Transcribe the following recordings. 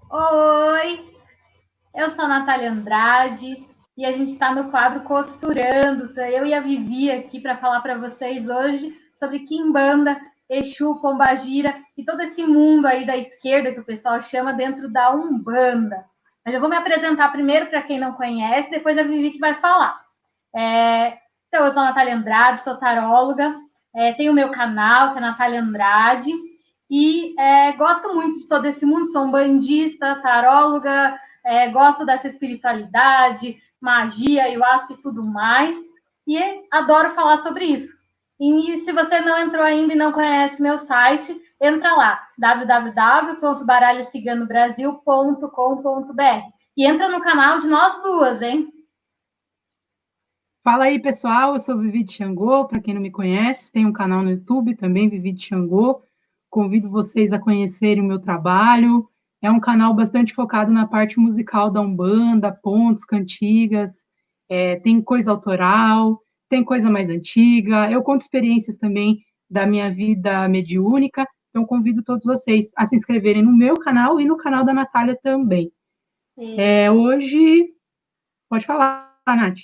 Oi, eu sou a Natália Andrade e a gente está no quadro Costurando. Tô eu e a Vivi aqui para falar para vocês hoje sobre Quimbanda, Exu, Pombagira e todo esse mundo aí da esquerda que o pessoal chama dentro da Umbanda. Mas eu vou me apresentar primeiro para quem não conhece, depois a Vivi que vai falar. Então, eu sou a Natália Andrade, sou taróloga, tenho o meu canal, que é Natália Andrade, e gosto muito de todo esse mundo, sou um bandista, taróloga, gosto dessa espiritualidade, magia, ayahuasca e tudo mais, e adoro falar sobre isso. E se você não entrou ainda e não conhece meu site, entra lá, www.baralhociganobrasil.com.br e entra no canal de nós duas, hein? Fala aí, pessoal. Eu sou Vivi de Xangô. Para quem não me conhece, tem um canal no YouTube também, Vivi de Xangô. Convido vocês a conhecerem o meu trabalho. É um canal bastante focado na parte musical da Umbanda, pontos, cantigas, tem coisa autoral, tem coisa mais antiga. Eu conto experiências também da minha vida mediúnica. Então, convido todos vocês a se inscreverem no meu canal e no canal da Natália também. E... Hoje, pode falar, Nath.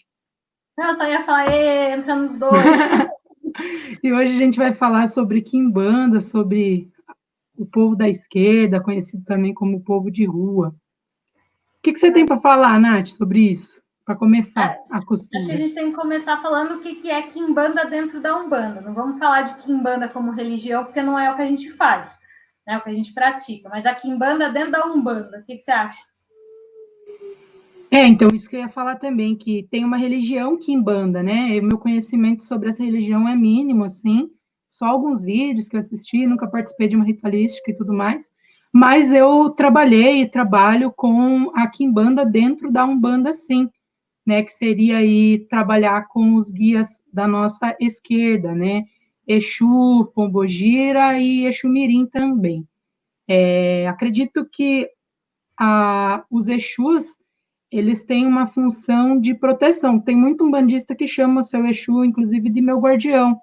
Não, eu só ia falar, entra nos dois. E hoje a gente vai falar sobre Quimbanda, sobre o povo da esquerda, conhecido também como o povo de rua. O que você tem para falar, Nath, sobre isso? Para começar a Acho que a costura. gente tem que começar falando o que é Quimbanda dentro da Umbanda. Não vamos falar de Quimbanda como religião, porque não é o que a gente faz, né? O que a gente pratica. Mas a Quimbanda dentro da Umbanda, o que você acha? Então, isso que eu ia falar também, que tem uma religião Quimbanda, né? O meu conhecimento sobre essa religião é mínimo, assim, só alguns vídeos que eu assisti, nunca participei de uma ritualística e tudo mais, mas eu trabalhei e trabalho com a Quimbanda dentro da Umbanda, sim, né, que seria aí trabalhar com os guias da nossa esquerda, né, Exu, Pombogira e Exu Mirim também. Acredito que os Exus, eles têm uma função de proteção. Tem muito umbandista que chama o seu Exu, inclusive, de meu guardião.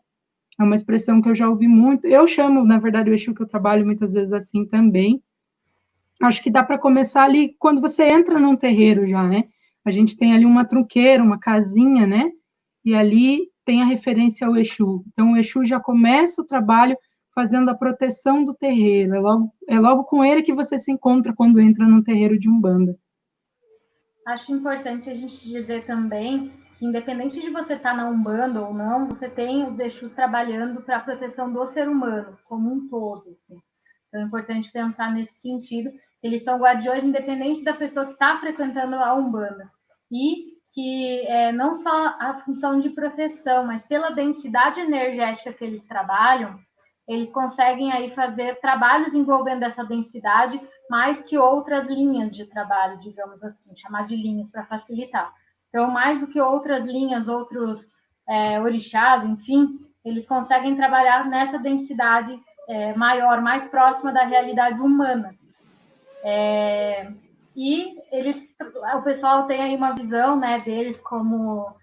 É uma expressão que eu já ouvi muito. Eu chamo, na verdade, o Exu que eu trabalho muitas vezes assim também. Acho que dá para começar ali quando você entra num terreiro já, né? A gente tem ali uma trunqueira, uma casinha, né? E ali tem a referência ao Exu. Então, o Exu já começa o trabalho fazendo a proteção do terreiro. É logo com ele que você se encontra quando entra num terreiro de Umbanda. Acho importante a gente dizer também que, independente de você estar na Umbanda ou não, você tem os Exus trabalhando para a proteção do ser humano como um todo. Assim. Então é importante pensar nesse sentido. Eles são guardiões independente da pessoa que está frequentando a Umbanda. E que não só a função de proteção, mas pela densidade energética que eles trabalham, eles conseguem aí fazer trabalhos envolvendo essa densidade mais que outras linhas de trabalho, digamos assim, chamar de linhas para facilitar. Então, mais do que outras linhas, outros orixás, enfim, eles conseguem trabalhar nessa densidade maior, mais próxima da realidade humana. E o pessoal tem aí uma visão, né, deles como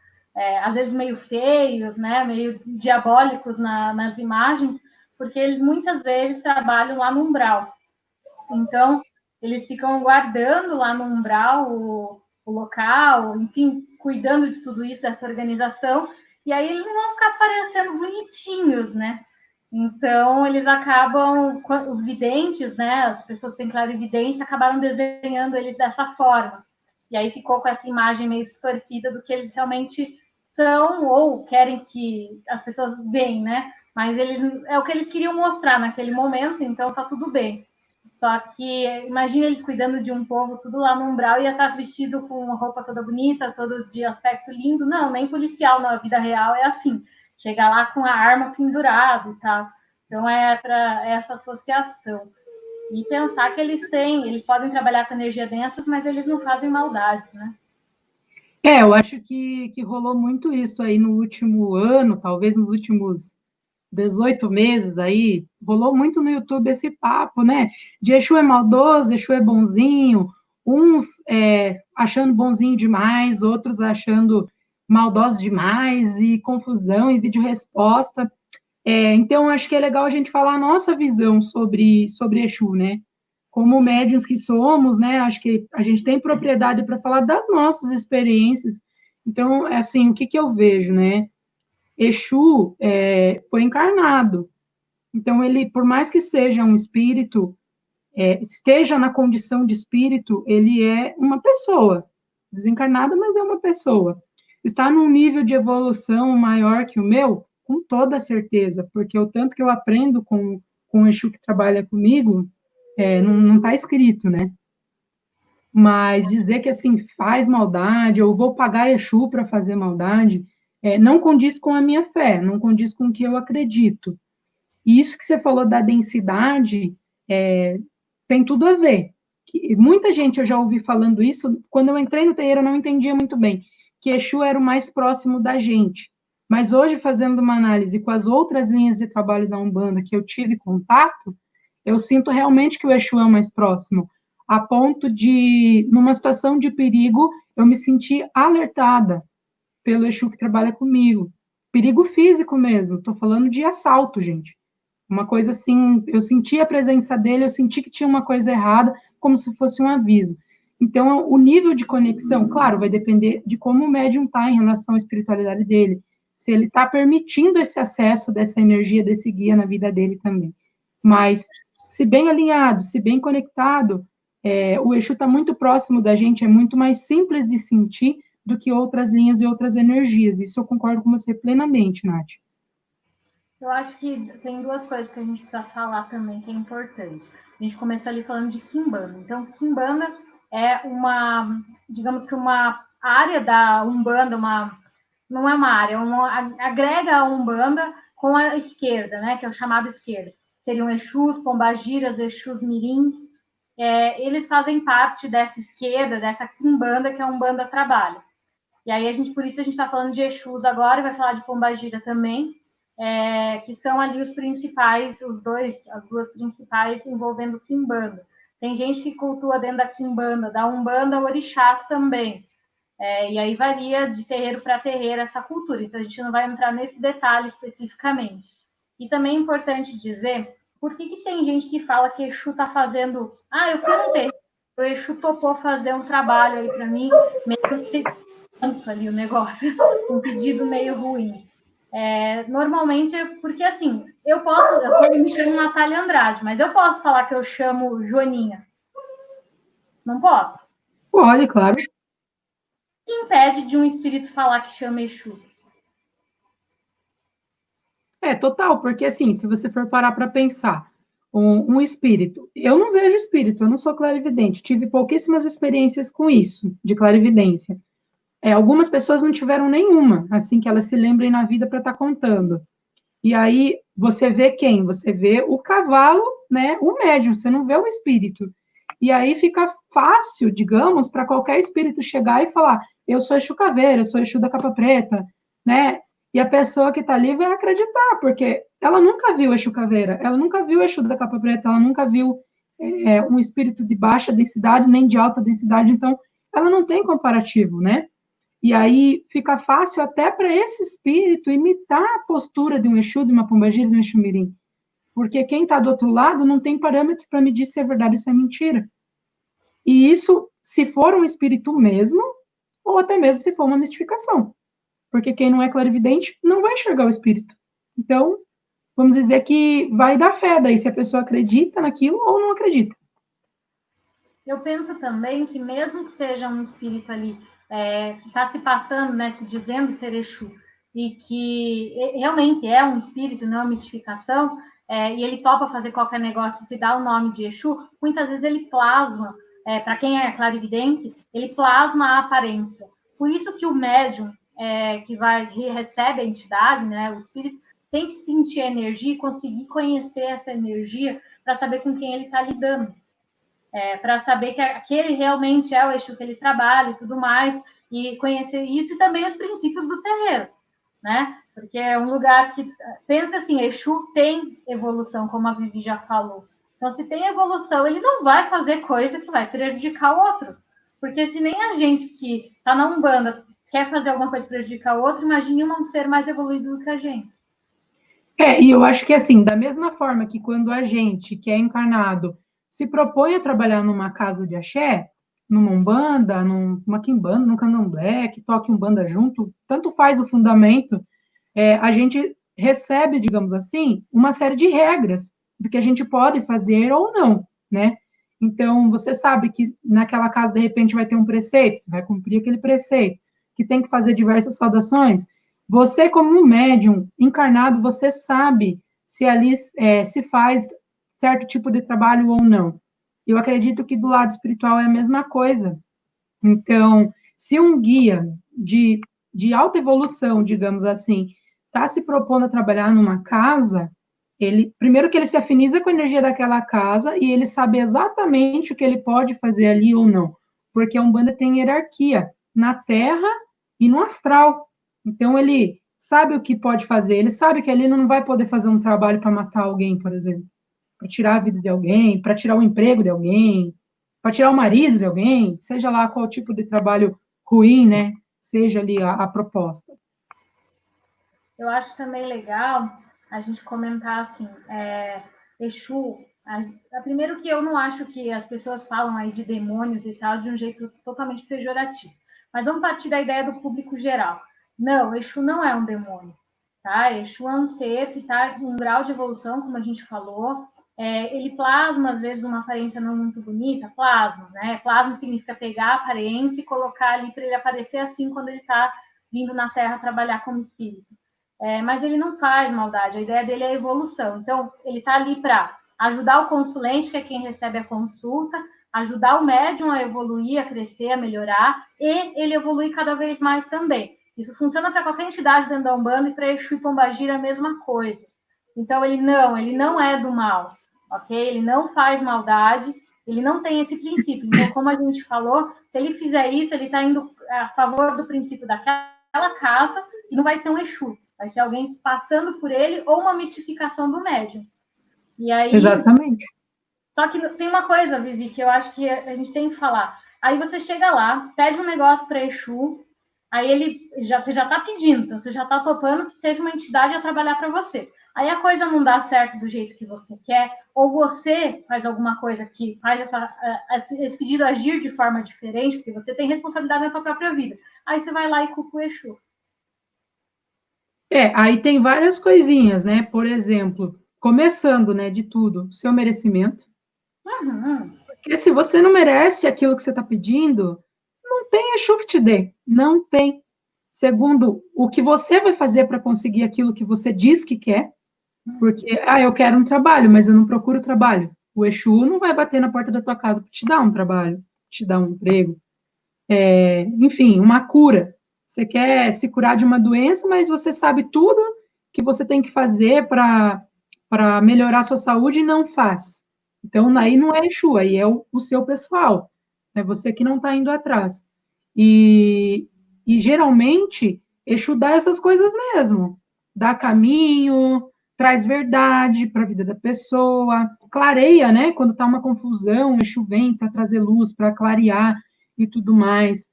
às vezes meio feios, né, meio diabólicos nas imagens, porque eles muitas vezes trabalham lá no umbral. Então, eles ficam guardando lá no umbral o local, enfim, cuidando de tudo isso, dessa organização, e aí eles vão ficar parecendo bonitinhos, né? Então, eles acabam, os videntes, né, as pessoas que têm clarividência, acabaram desenhando eles dessa forma. E aí ficou com essa imagem meio distorcida do que eles realmente são ou querem que as pessoas veem, né? Mas eles é o que eles queriam mostrar naquele momento, então tá tudo bem. Só que imagina eles cuidando de um povo tudo lá no umbral, ia estar vestido com uma roupa toda bonita, todo de aspecto lindo. Não, nem policial na vida real é assim. Chega lá com a arma pendurada e tal. Então é para essa associação. E pensar que eles podem trabalhar com energia densas, mas eles não fazem maldade, né? Eu acho que rolou muito isso aí no último ano, talvez nos últimos 18 meses aí, rolou muito no YouTube esse papo, né? De Exu é maldoso, Exu é bonzinho, uns achando bonzinho demais, outros achando maldoso demais, e confusão e vídeo resposta. Então, acho que é legal a gente falar a nossa visão sobre Exu, né? como médiuns que somos, né, acho que a gente tem propriedade para falar das nossas experiências. Então, assim, o que eu vejo, né? Exu foi encarnado. Então, ele, por mais que seja um espírito, esteja na condição de espírito, ele é uma pessoa, desencarnada, mas é uma pessoa. Está num nível de evolução maior que o meu? Com toda certeza, porque o tanto que eu aprendo com o Exu que trabalha comigo, não está escrito, né? Mas dizer que, assim, faz maldade, ou vou pagar Exu para fazer maldade, não condiz com a minha fé, não condiz com o que eu acredito. E isso que você falou da densidade, tem tudo a ver. Muita gente, eu já ouvi falando isso, quando eu entrei no terreiro eu não entendia muito bem, que Exu era o mais próximo da gente. Mas hoje, fazendo uma análise com as outras linhas de trabalho da Umbanda que eu tive contato, eu sinto realmente que o Exu é o mais próximo, a ponto de, numa situação de perigo, eu me senti alertada pelo Exu que trabalha comigo. Perigo físico mesmo, estou falando de assalto, gente. Uma coisa assim, eu senti a presença dele, eu senti que tinha uma coisa errada, como se fosse um aviso. Então, o nível de conexão, claro, vai depender de como o médium está em relação à espiritualidade dele, se ele está permitindo esse acesso dessa energia, desse guia na vida dele também. Mas, se bem alinhado, se bem conectado, o Exu está muito próximo da gente, é muito mais simples de sentir do que outras linhas e outras energias. Isso eu concordo com você plenamente, Nath. Eu acho que tem duas coisas que a gente precisa falar também que é importante. A gente começou ali falando de Quimbanda. Então, Quimbanda é uma, digamos que uma área da Umbanda, não é uma área, agrega a Umbanda com a esquerda, né, que é o chamado esquerda. Seriam Exus, Pombagiras, Exus Mirins. Eles fazem parte dessa esquerda, dessa Quimbanda que a Umbanda trabalha. E aí, por isso a gente está falando de Exus agora, e vai falar de Pombagira também, que são ali os principais, as duas principais envolvendo Quimbanda. Tem gente que cultua dentro da Quimbanda, da Umbanda, orixás também. E aí varia de terreiro para terreiro essa cultura, então a gente não vai entrar nesse detalhe especificamente. E também é importante dizer, por que tem gente que fala que Exu está fazendo... eu fui no terreiro, o Exu topou fazer um trabalho aí para mim, meio que ali o negócio, um pedido meio ruim. Normalmente é porque, assim, eu me chamo Natália Andrade, mas eu posso falar que eu chamo Joaninha? Não posso? Pode, claro. O que impede de um espírito falar que chama Exu? Total, porque assim, se você for parar para pensar, um espírito, eu não vejo espírito, eu não sou clarividente, tive pouquíssimas experiências com isso, de clarividência. Algumas pessoas não tiveram nenhuma, assim, que elas se lembrem na vida para estar contando. E aí, você vê quem? Você vê o cavalo, né, o médium, você não vê o espírito. E aí fica fácil, digamos, para qualquer espírito chegar e falar, eu sou Exu Caveira, eu sou Exu da Capa Preta, né? E a pessoa que está ali vai acreditar, porque ela nunca viu Exu Caveira, ela nunca viu Exu da Capa Preta, ela nunca viu um espírito de baixa densidade, nem de alta densidade, então ela não tem comparativo, né? E aí fica fácil até para esse espírito imitar a postura de um Exu, de uma pombagira, de um Exu Mirim. Porque quem está do outro lado não tem parâmetro para medir se é verdade ou se é mentira. E isso, se for um espírito mesmo, ou até mesmo se for uma mistificação. Porque quem não é clarividente não vai enxergar o espírito. Então, vamos dizer que vai dar fé daí se a pessoa acredita naquilo ou não acredita. Eu penso também que mesmo que seja um espírito ali que está se passando, né, se dizendo ser Exu, e que realmente é um espírito, não é uma mistificação, e ele topa fazer qualquer negócio e se dá o nome de Exu, muitas vezes ele plasma, para quem é clarividente, ele plasma a aparência. Por isso que o médium que recebe a entidade, né, o espírito, tem que sentir a energia e conseguir conhecer essa energia para saber com quem ele está lidando. Para saber que aquele realmente é o Exu que ele trabalha e tudo mais, e conhecer isso e também os princípios do terreiro, né? Porque é um lugar que, pensa assim, Exu tem evolução, como a Vivi já falou. Então, se tem evolução, ele não vai fazer coisa que vai prejudicar o outro. Porque se nem a gente que está na Umbanda quer fazer alguma coisa para prejudicar o outro, imagine um ser mais evoluído do que a gente. E eu acho que assim, da mesma forma que quando a gente que é encarnado se propõe a trabalhar numa casa de axé, numa umbanda, numa quimbanda, num candomblé, que toque umbanda junto, tanto faz o fundamento, a gente recebe, digamos assim, uma série de regras do que a gente pode fazer ou não, né? Então, você sabe que naquela casa, de repente, vai ter um preceito, você vai cumprir aquele preceito, que tem que fazer diversas saudações. Você, como um médium encarnado, você sabe se ali se faz certo tipo de trabalho ou não. Eu acredito que do lado espiritual é a mesma coisa. Então, se um guia de alta evolução, digamos assim, está se propondo a trabalhar numa casa, ele, primeiro que ele se afiniza com a energia daquela casa e ele sabe exatamente o que ele pode fazer ali ou não, porque a Umbanda tem hierarquia na Terra e no astral. Então, ele sabe o que pode fazer, ele sabe que ali não vai poder fazer um trabalho para matar alguém, por exemplo, para tirar a vida de alguém, para tirar o emprego de alguém, para tirar o marido de alguém, seja lá qual tipo de trabalho ruim, né, seja ali a proposta. Eu acho também legal a gente comentar assim, Exu, primeiro que eu não acho que as pessoas falam aí de demônios e tal de um jeito totalmente pejorativo, mas vamos partir da ideia do público geral. Não, Exu não é um demônio, tá? Exu é um ser que está em um grau de evolução, como a gente falou, ele plasma, às vezes, uma aparência não muito bonita, plasma, né? Plasma significa pegar a aparência e colocar ali para ele aparecer assim quando ele está vindo na Terra trabalhar como espírito. Mas ele não faz maldade, a ideia dele é a evolução. Então, ele está ali para ajudar o consulente, que é quem recebe a consulta, ajudar o médium a evoluir, a crescer, a melhorar, e ele evolui cada vez mais também. Isso funciona para qualquer entidade dentro da Umbanda e para Exu e Pombagira a mesma coisa. Então, ele não é do mal, ok? Ele não faz maldade, ele não tem esse princípio. Então, como a gente falou, se ele fizer isso, ele está indo a favor do princípio daquela casa e não vai ser um Exu. Vai ser alguém passando por ele ou uma mitificação do médium. E aí. Exatamente. Só que tem uma coisa, Vivi, que eu acho que a gente tem que falar. Aí você chega lá, pede um negócio para Exu, aí você já está pedindo, então você já está topando que seja uma entidade a trabalhar para você. Aí a coisa não dá certo do jeito que você quer, ou você faz alguma coisa que faz esse pedido agir de forma diferente, porque você tem responsabilidade na sua própria vida. Aí você vai lá e culpa o Exu. Aí tem várias coisinhas, né? Por exemplo, começando, né, de tudo, seu merecimento. Uhum. Porque se você não merece aquilo que você está pedindo, não tem Exu que te dê. Não tem. Segundo, o que você vai fazer para conseguir aquilo que você diz que quer, porque, eu quero um trabalho, mas eu não procuro trabalho. O Exu não vai bater na porta da tua casa para te dar um trabalho, te dar um emprego. Enfim, uma cura. Você quer se curar de uma doença, mas você sabe tudo que você tem que fazer para melhorar a sua saúde e não faz. Então, aí não é Exu, aí é o seu pessoal. É você que não está indo atrás. E geralmente, Exu dá essas coisas mesmo. Dá caminho, traz verdade para a vida da pessoa, clareia, né? Quando está uma confusão, Exu vem para trazer luz, para clarear e tudo mais,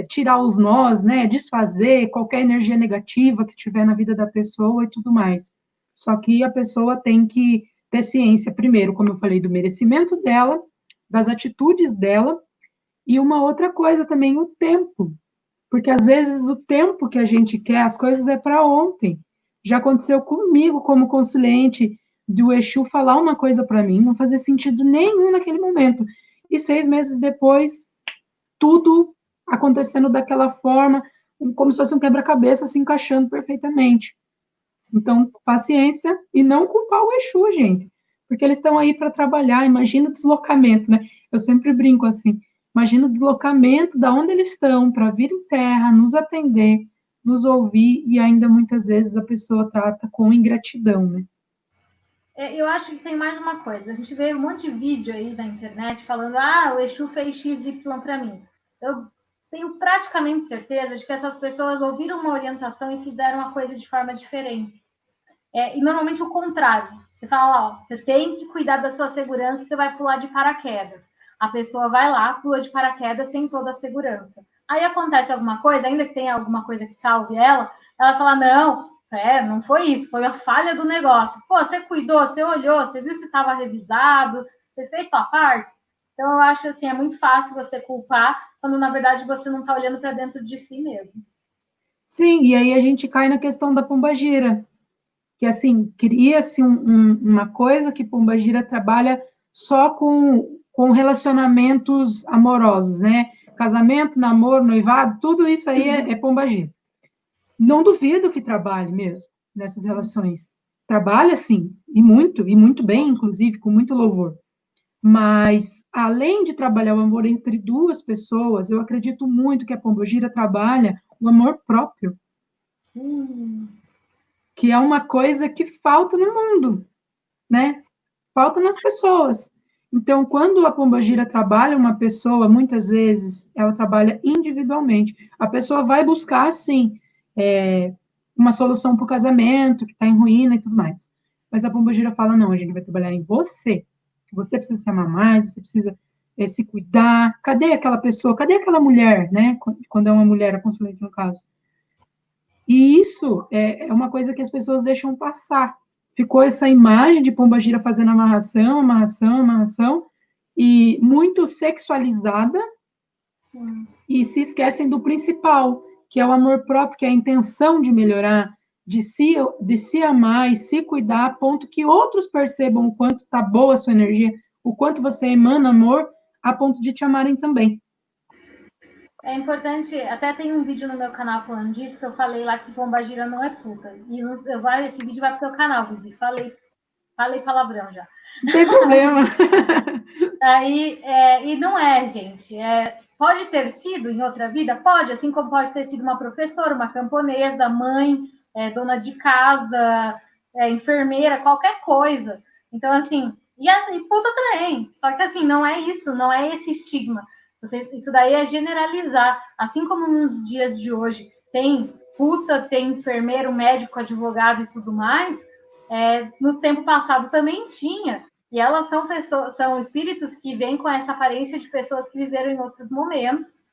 tirar os nós, né? Desfazer qualquer energia negativa que tiver na vida da pessoa e tudo mais. Só que a pessoa tem que ter ciência, primeiro, como eu falei, do merecimento dela, das atitudes dela, e uma outra coisa também, o tempo. Porque às vezes o tempo que a gente quer, as coisas é para ontem. Já aconteceu comigo como consulente do Exu falar uma coisa para mim, não fazia sentido nenhum naquele momento. E 6 meses depois, tudo acontecendo daquela forma, como se fosse um quebra-cabeça se encaixando perfeitamente. Então, paciência e não culpar o Exu, gente, porque eles estão aí para trabalhar. Imagina o deslocamento, né? Eu sempre brinco assim: imagina o deslocamento da onde eles estão para vir em terra, nos atender, nos ouvir, e ainda muitas vezes a pessoa trata com ingratidão, né? Eu acho que tem mais uma coisa. A gente vê um monte de vídeo aí na internet falando: o Exu fez XY para mim. Eu tenho praticamente certeza de que essas pessoas ouviram uma orientação e fizeram a coisa de forma diferente. E normalmente o contrário. Você fala: você tem que cuidar da sua segurança, você vai pular de paraquedas. A pessoa vai lá, pula de paraquedas sem toda a segurança. Aí acontece alguma coisa, ainda que tenha alguma coisa que salve ela fala: não, não foi isso, foi a falha do negócio. Pô, você cuidou, você olhou, você viu se estava revisado, Você fez sua parte? Então, eu acho assim, é muito fácil você culpar, quando na verdade você não está olhando para dentro de si mesmo. Sim, e aí a gente cai na questão da pombagira, que assim, cria-se uma coisa que pombagira trabalha só com relacionamentos amorosos, né? Casamento, namoro, noivado, tudo isso aí é pombagira. Não duvido que trabalhe mesmo nessas relações. Trabalha, sim, e muito bem, inclusive, com muito louvor. Mas, além de trabalhar o amor entre duas pessoas, eu acredito muito que a pombogira trabalha o amor próprio, que é uma coisa que falta no mundo, né? Falta nas pessoas. Então, quando a pombogira trabalha uma pessoa, muitas vezes ela trabalha individualmente. A pessoa vai buscar, sim, uma solução para o casamento, que está em ruína e tudo mais. Mas a pombogira fala, não, a gente vai trabalhar em você. Você precisa se amar mais, você precisa se cuidar. Cadê aquela pessoa? Cadê aquela mulher, né? Quando é uma mulher, a consulente no caso. E isso é uma coisa que as pessoas deixam passar. Ficou essa imagem de pombagira fazendo amarração, amarração, amarração, e muito sexualizada, e se esquecem do principal, que é o amor próprio, que é a intenção de melhorar, de se amar e se cuidar, a ponto que outros percebam o quanto está boa a sua energia, o quanto você emana amor, a ponto de te amarem também. É importante, até tem um vídeo no meu canal falando disso, que eu falei lá que pombagira não é puta. E esse vídeo vai pro teu canal, Vivi. Falei palavrão já. Não tem problema. Aí, e não é, gente. Pode ter sido em outra vida? Pode, assim como pode ter sido uma professora, uma camponesa, mãe, dona de casa, enfermeira, qualquer coisa. Então, assim, e puta também. Só que, assim, não é isso, não é esse estigma. Isso daí é generalizar. Assim como nos dias de hoje tem puta, tem enfermeiro, médico, advogado e tudo mais, no tempo passado também tinha. E elas são pessoas, são espíritos que vêm com essa aparência de pessoas que viveram em outros momentos.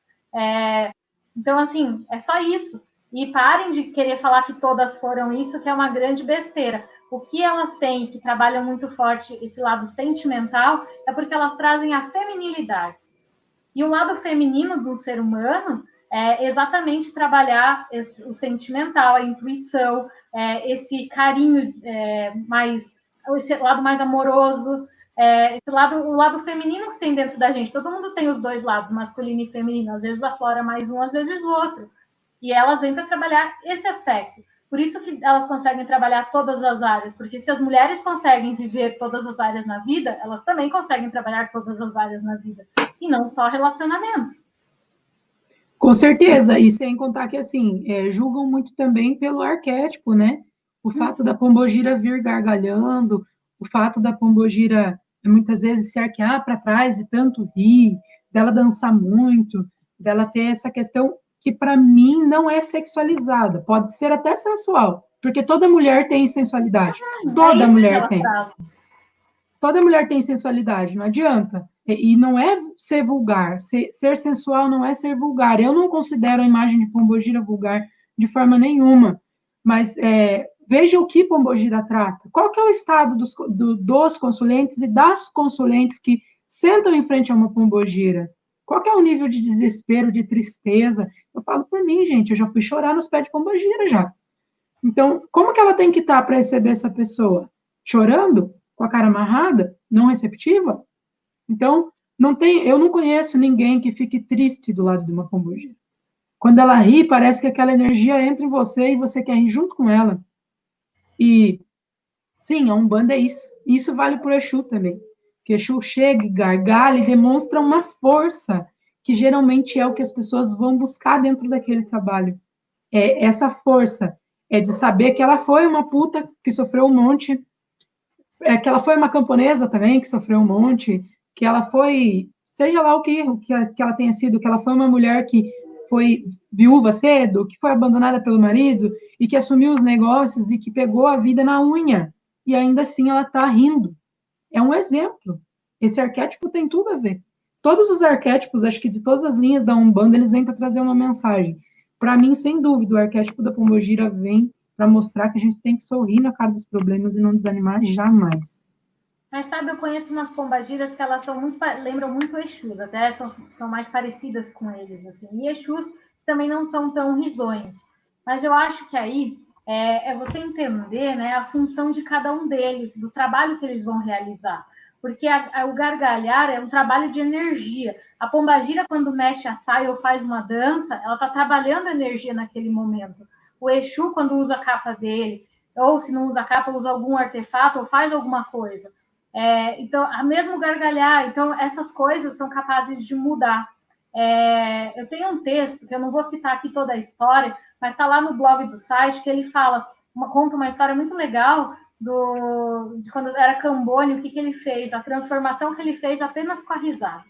Então, assim, é só isso. E parem de querer falar que todas foram isso, que é uma grande besteira. O que elas têm, que trabalham muito forte esse lado sentimental, é porque elas trazem a feminilidade. E o lado feminino do ser humano é exatamente trabalhar o sentimental, a intuição, esse carinho esse lado mais amoroso, o lado feminino que tem dentro da gente. Todo mundo tem os dois lados, masculino e feminino. Às vezes aflora mais um, às vezes o outro. E elas vêm para trabalhar esse aspecto. Por isso que elas conseguem trabalhar todas as áreas, porque se as mulheres conseguem viver todas as áreas na vida, elas também conseguem trabalhar todas as áreas na vida, e não só relacionamento. Com certeza, e sem contar que, assim, julgam muito também pelo arquétipo, né? O fato da pombogira vir gargalhando, o fato da pombogira muitas vezes se arquear para trás e tanto rir, dela dançar muito, dela ter essa questão que, para mim, não é sexualizada, pode ser até sensual, porque toda mulher tem sensualidade, toda mulher tem. Toda mulher tem sensualidade, não adianta. E não é ser vulgar. Ser sensual não é ser vulgar. Eu não considero a imagem de pombogira vulgar de forma nenhuma. Mas veja o que pombogira trata. Qual que é o estado dos consulentes e das consulentes que sentam em frente a uma pombogira? Qual que é o nível de desespero, de tristeza? Eu falo por mim, gente, eu já fui chorar nos pés de pombogira já. Então, como que ela tem que estar para receber essa pessoa? Chorando? Com a cara amarrada? Não receptiva? Então, eu não conheço ninguém que fique triste do lado de uma pombogira. Quando ela ri, parece que aquela energia entra em você e você quer rir junto com ela. E, sim, a Umbanda é isso. Isso vale para o Exu também. Que Exu chega, gargalha e demonstra uma força, que geralmente é o que as pessoas vão buscar dentro daquele trabalho. Essa força é de saber que ela foi uma puta que sofreu um monte, que ela foi uma camponesa também que sofreu um monte, que ela foi, seja lá que ela tenha sido, que ela foi uma mulher que foi viúva cedo, que foi abandonada pelo marido e que assumiu os negócios e que pegou a vida na unha e ainda assim ela está rindo. É um exemplo. Esse arquétipo tem tudo a ver. Todos os arquétipos, acho que de todas as linhas da Umbanda, eles vêm para trazer uma mensagem. Para mim, sem dúvida, o arquétipo da pombogira vem para mostrar que a gente tem que sorrir na cara dos problemas e não desanimar jamais. Mas sabe, eu conheço umas pombagiras que elas são muito, lembram muito Exus, até são mais parecidas com eles, assim. E Exus também não são tão risonhos. Mas eu acho que aí é você entender, né, a função de cada um deles, do trabalho que eles vão realizar. Porque o gargalhar é um trabalho de energia. A pombagira, quando mexe a saia ou faz uma dança, ela está trabalhando energia naquele momento. O Exu, quando usa a capa dele, ou se não usa a capa, usa algum artefato ou faz alguma coisa. Então, a mesmo gargalhar, então essas coisas são capazes de mudar. Eu tenho um texto, que eu não vou citar aqui toda a história, mas está lá no blog do site, que ele conta uma história muito legal de quando era Cambone, o que ele fez, a transformação que ele fez apenas com a risada,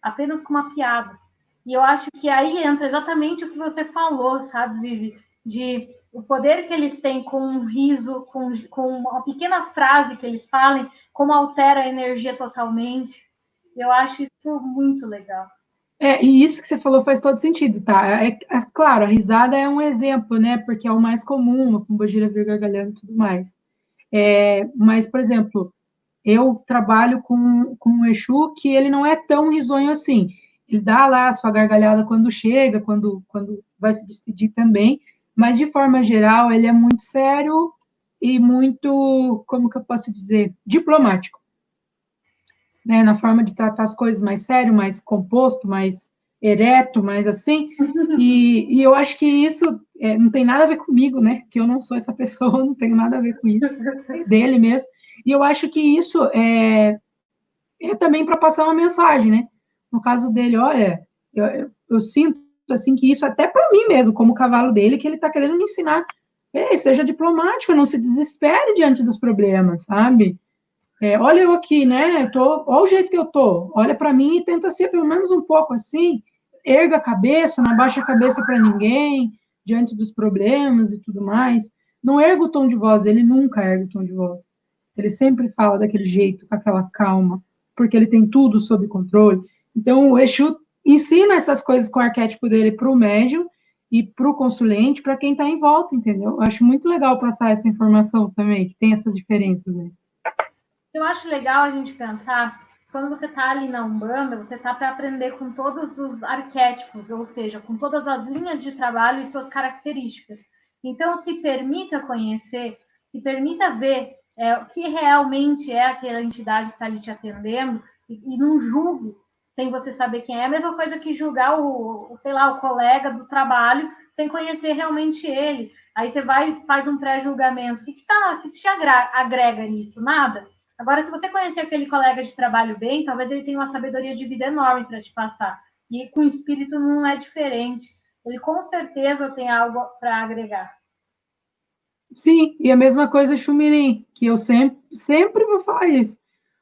apenas com uma piada. E eu acho que aí entra exatamente o que você falou, sabe, Vivi? De o poder que eles têm com um riso, com uma pequena frase que eles falem, como altera a energia totalmente. Eu acho isso muito legal. E isso que você falou faz todo sentido, tá? Claro, a risada é um exemplo, né? Porque é o mais comum, a pombogira vir gargalhando e tudo mais. Mas, por exemplo, eu trabalho com um Exu que ele não é tão risonho assim. Ele dá lá a sua gargalhada quando chega, quando vai se despedir também, mas de forma geral ele é muito sério e muito, como que eu posso dizer, diplomático, né? Na forma de tratar as coisas mais sério, mais composto, mais ereto, mais assim. E eu acho que isso não tem nada a ver comigo, né? Que eu não sou essa pessoa, não tenho nada a ver com isso, é dele mesmo. E eu acho que isso é também para passar uma mensagem, né? No caso dele, olha, eu sinto assim que isso até para mim mesmo, como cavalo dele, que ele está querendo me ensinar. Seja diplomático, não se desespere diante dos problemas, sabe? Olha eu aqui, né? Olha o jeito que eu tô. Olha para mim e tenta ser pelo menos um pouco assim. Erga a cabeça, não abaixa a cabeça para ninguém diante dos problemas e tudo mais. Não erga o tom de voz, ele nunca erga o tom de voz. Ele sempre fala daquele jeito, com aquela calma, porque ele tem tudo sob controle. Então, o Exu ensina essas coisas com o arquétipo dele para o médium e para o consulente, para quem está em volta, entendeu? Eu acho muito legal passar essa informação também, que tem essas diferenças, né? Eu acho legal a gente pensar, quando você está ali na Umbanda, você está para aprender com todos os arquétipos, ou seja, com todas as linhas de trabalho e suas características. Então, se permita conhecer, se permita ver o que realmente é aquela entidade que está ali te atendendo e não julgue sem você saber quem é. É a mesma coisa que julgar sei lá, o colega do trabalho sem conhecer realmente ele. Aí você vai faz um pré-julgamento. O que te agrega nisso? Nada. Agora, se você conhecer aquele colega de trabalho bem, talvez ele tenha uma sabedoria de vida enorme para te passar. E com o espírito não é diferente. Ele com certeza tem algo para agregar. Sim, e a mesma coisa Chumirim, que eu sempre vou falar isso.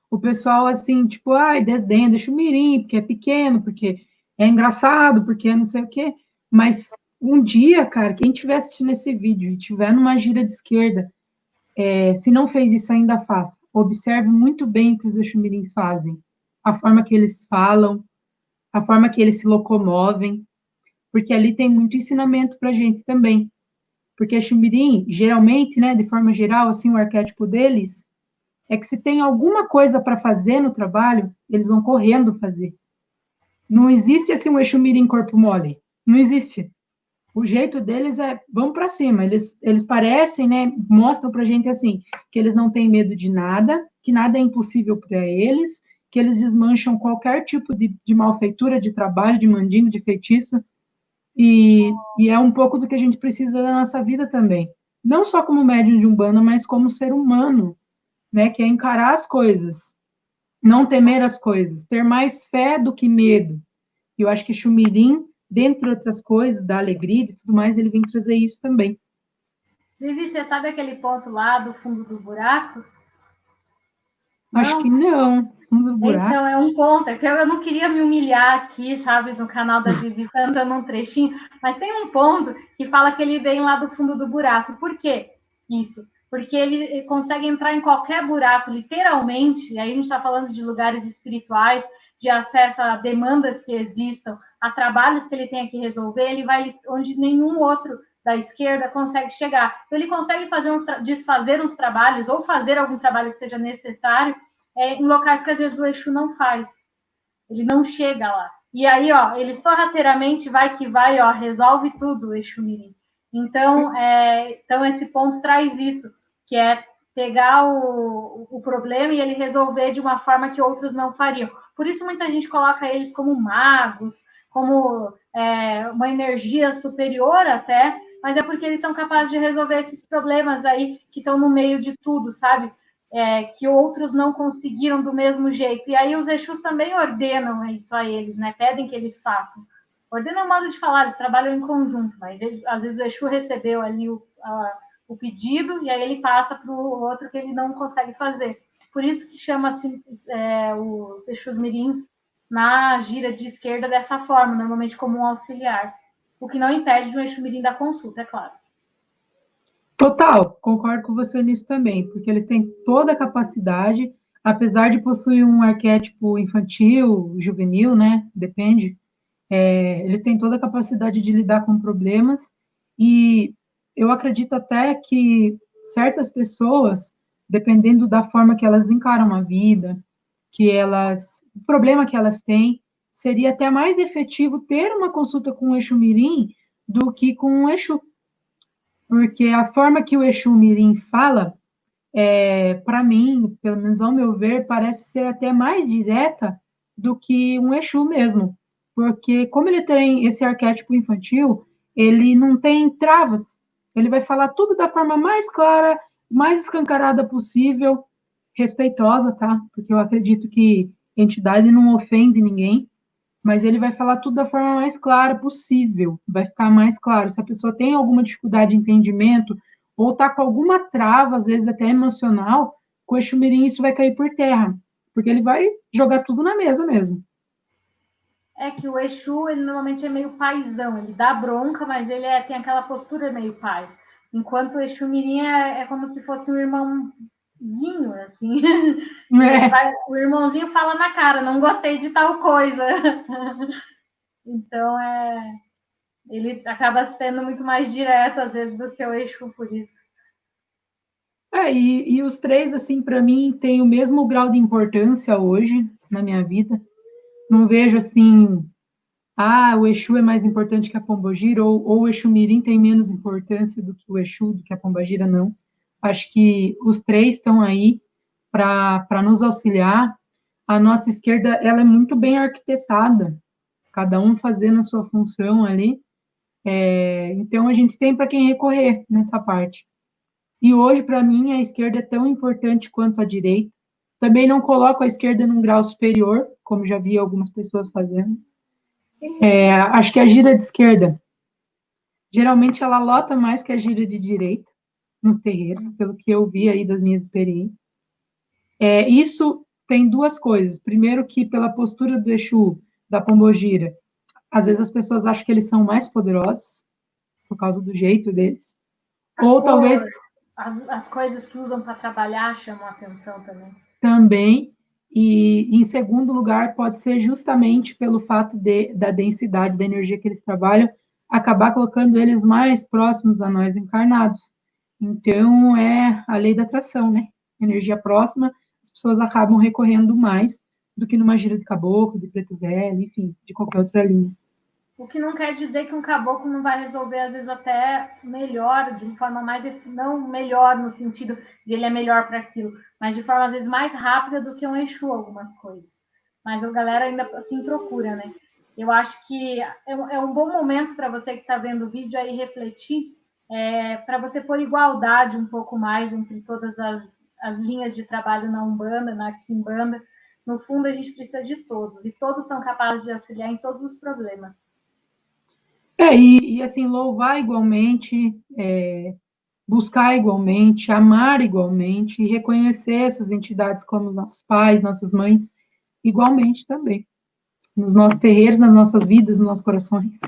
O pessoal, assim, tipo, ai, desdém do Chumirim, porque é pequeno, porque é engraçado, porque é não sei o quê. Mas um dia, cara, quem estiver assistindo esse vídeo e estiver numa gira de esquerda, se não fez isso, ainda faça. Observe muito bem o que os Exumirins fazem. A forma que eles falam, a forma que eles se locomovem, porque ali tem muito ensinamento para a gente também. Porque a Ximirim, geralmente, né, de forma geral, assim, o arquétipo deles é que se tem alguma coisa para fazer no trabalho, eles vão correndo fazer. Não existe assim um Exumirim corpo mole. Não existe. O jeito deles é vamos para cima. Eles parecem, né, mostram para a gente assim que eles não têm medo de nada, que nada é impossível para eles, que eles desmancham qualquer tipo de malfeitura, de trabalho, de mandingo, de feitiço. E é um pouco do que a gente precisa da nossa vida também. Não só como médium de Umbanda, mas como ser humano, né? Que é encarar as coisas, não temer as coisas, ter mais fé do que medo. E eu acho que Xumirim, dentre outras coisas, da alegria e tudo mais, ele vem trazer isso também. Vivi, você sabe aquele ponto lá do fundo do buraco? Acho Não? que não. Fundo do buraco. Então, é um ponto. É que eu não queria me humilhar aqui, sabe, no canal da Vivi, cantando um trechinho, mas tem um ponto que fala que ele vem lá do fundo do buraco. Por quê isso? Porque ele consegue entrar em qualquer buraco, literalmente, e aí a gente está falando de lugares espirituais, de acesso a demandas que existam, a trabalhos que ele tenha que resolver, ele vai onde nenhum outro da esquerda consegue chegar. Ele consegue desfazer uns trabalhos ou fazer algum trabalho que seja necessário em locais que às vezes o Exu não faz. Ele não chega lá. E aí, ó, ele sorrateiramente vai que vai, ó, resolve tudo o Exu Mirim. Então, então esse ponto traz isso, que é pegar o problema e ele resolver de uma forma que outros não fariam. Por isso muita gente coloca eles como magos, como uma energia superior até, mas é porque eles são capazes de resolver esses problemas aí que estão no meio de tudo, sabe? Que outros não conseguiram do mesmo jeito. E aí os Exus também ordenam isso a eles, né? Pedem que eles façam. Ordena é um modo de falar, eles trabalham em conjunto, mas às vezes o Exu recebeu ali o pedido e aí ele passa para o outro que ele não consegue fazer. Por isso que chama-se os Exus Mirins na gira de esquerda dessa forma, normalmente como um auxiliar. O que não impede de um Exu Mirim dar consulta, é claro. Total, concordo com você nisso também, porque eles têm toda a capacidade, apesar de possuir um arquétipo infantil, juvenil, né? Depende. Eles têm toda a capacidade de lidar com problemas e eu acredito até que certas pessoas, dependendo da forma que elas encaram a vida, o problema que elas têm, seria até mais efetivo ter uma consulta com o Exu Mirim do que com o Exu. Porque a forma que o Exu Mirim fala, para mim, pelo menos ao meu ver, parece ser até mais direta do que um Exu mesmo. Porque como ele tem esse arquétipo infantil, ele não tem travas. Ele vai falar tudo da forma mais clara, mais escancarada possível, respeitosa, tá? Porque eu acredito que entidade não ofende ninguém, mas ele vai falar tudo da forma mais clara possível, vai ficar mais claro. Se a pessoa tem alguma dificuldade de entendimento, ou está com alguma trava, às vezes até emocional, com o Exu Mirim isso vai cair por terra, porque ele vai jogar tudo na mesa mesmo. É que o Exu, ele normalmente é meio paizão, ele dá bronca, mas ele tem aquela postura meio pai. Enquanto o Exu Mirim é como se fosse um irmãozinho, assim. O irmãozinho fala na cara, não gostei de tal coisa. Então, ele acaba sendo muito mais direto, às vezes, do que o Exu, por isso. E os três, assim, para mim, têm o mesmo grau de importância hoje na minha vida. Não vejo, assim, o Exu é mais importante que a Pombogira, ou o Exu Mirim tem menos importância do que o Exu, do que a Pombogira, não. Acho que os três estão aí para nos auxiliar. A nossa esquerda, ela é muito bem arquitetada, cada um fazendo a sua função ali. Então, a gente tem para quem recorrer nessa parte. E hoje, para mim, a esquerda é tão importante quanto a direita. Também não coloco a esquerda num grau superior, como já vi algumas pessoas fazendo. Acho que a gira de esquerda, geralmente ela lota mais que a gira de direita nos terreiros, pelo que eu vi aí das minhas experiências. Isso tem duas coisas. Primeiro que pela postura do Exu, da Pombogira, às vezes as pessoas acham que eles são mais poderosos, por causa do jeito deles. Ou talvez... As coisas que usam para trabalhar chamam a atenção também. Também. E, em segundo lugar, pode ser justamente pelo fato da densidade da energia que eles trabalham, acabar colocando eles mais próximos a nós encarnados. Então, é a lei da atração, né? Energia próxima, as pessoas acabam recorrendo mais do que numa gira de caboclo, de preto velho, enfim, de qualquer outra linha. O que não quer dizer que um caboclo não vai resolver, às vezes, até melhor, de forma mais... Não melhor no sentido de ele é melhor para aquilo, mas de forma, às vezes, mais rápida do que um Exu, algumas coisas. Mas a galera ainda assim procura, né? Eu acho que é um bom momento para você que está vendo o vídeo aí refletir, para você pôr igualdade um pouco mais entre todas as linhas de trabalho na Umbanda, na Quimbanda. No fundo, a gente precisa de todos, e todos são capazes de auxiliar em todos os problemas. E assim, louvar igualmente, buscar igualmente, amar igualmente, e reconhecer essas entidades como nossos pais, nossas mães, igualmente também. Nos nossos terreiros, nas nossas vidas, nos nossos corações.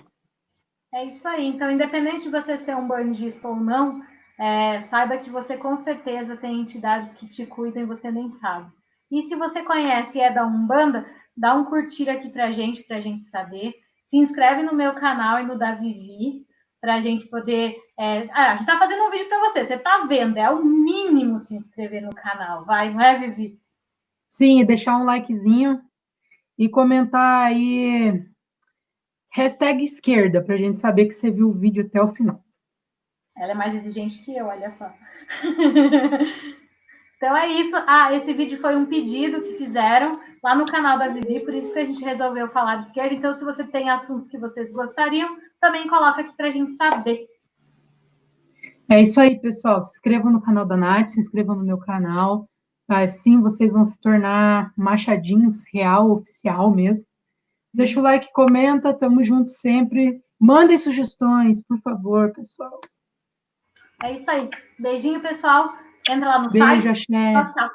É isso aí. Então, independente de você ser um bandista ou não, saiba que você com certeza tem entidades que te cuidam e você nem sabe. E se você conhece e é da Umbanda, dá um curtir aqui pra gente saber. Se inscreve no meu canal e no da Vivi. para a gente poder... a gente está fazendo um vídeo para você, você está vendo, é o mínimo se inscrever no canal, vai, não é, Vivi? Sim, deixar um likezinho e comentar aí #esquerda, para a gente saber que você viu o vídeo até o final. Ela é mais exigente que eu, olha só. Então é isso. Esse vídeo foi um pedido que fizeram lá no canal da Vivi, por isso que a gente resolveu falar de esquerda. Então, se você tem assuntos que vocês gostariam, também coloca aqui para a gente saber. É isso aí, pessoal. Se inscrevam no canal da Nath, se inscrevam no meu canal. Assim vocês vão se tornar machadinhos real, oficial mesmo. Deixa o like, comenta, tamo junto sempre. Mandem sugestões, por favor, pessoal. É isso aí. Beijinho, pessoal. Entra lá no Beijo, site. axé. Tchau, tchau.